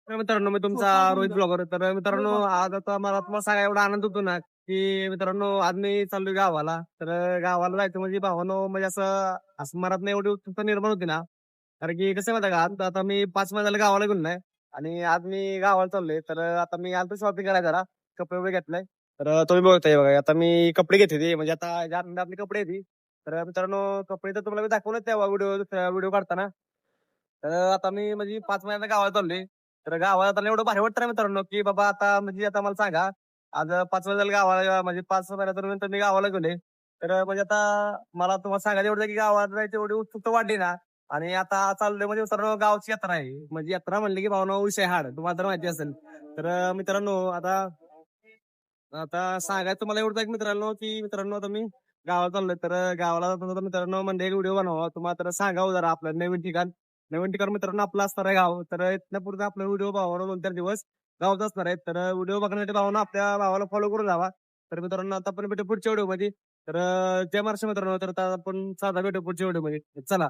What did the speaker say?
तर मित्रांनो मी तुमचा रोहित ब्लॉगर. तर मित्रांनो आज आता मला तुम्हाला सांगायला एवढा आनंद होतो ना, की मित्रांनो आज मी चाललोय गावाला. तर गावाला जायचं म्हणजे भावानो म्हणजे असं असं मनात एवढी उत्सुकता निर्माण होती ना, कारण की कसं आहे माहिती आहे का, आता मी 5 महिन्याला गावाला गेलो नाही आणि आज मी गावाला चाललोय. तर आता मी आलतो शॉपिंग करायला जरा, कपडे वगैरे घेतलाय. तर तुम्ही बघताय बघा आता मी कपडे घेतले म्हणजे आता ज्या आपले कपडे आहेत. तर मित्रांनो कपडे तर तुम्हाला मी दाखवलं तेव्हा व्हिडिओ काढताना. तर आता मी म्हणजे 5 महिन्याला गावाला चाललोय. तर गावाला आता एवढं भारी वाटतं ना मित्रांनो, की बाबा आता म्हणजे आता मला सांगा, आज 5 महिन्याला गावाला म्हणजे 5 महिन्यानंतर मी गावाला गेलोय. तर म्हणजे आता मला तुम्हाला सांगायचं एवढं की गावाला जायची एवढी उत्सुकता वाढली ना आणि आता चाललोय म्हणजे मित्रांनो गावची यात्रा आहे. म्हणजे यात्रा म्हणली की भावना विषय हाड. तुम्हाला तर माहिती असेल. तर मित्रांनो आता आता सांगायचं मला एवढं की मित्रांनो, की मित्रांनो आता मी गावाला चाललोय. तर गावाला जाताना तर मित्रांनो म्हणजे एक व्हिडिओ बनवावा. तुम्हाला तर सांगावं जरा आपलं नवीन ठिकाण. नवीन ठिकाण मित्रांनो आपलं असणार आहे गाव. तर इथनं पुढे आपला व्हिडिओ भावाला 2-4 दिवस गावात असणार आहेत. तर व्हिडिओ बघण्यासाठी भावानं आपल्या भावाला फॉलो करून जावा. तर मित्रांनो आता आपण भेटू पुढच्या व्हिडिओमध्ये. तर जय महाराष्ट्र मित्रांनो. तर आता आपण साधा भेटू पुढच्या व्हिडिओमध्ये. चला.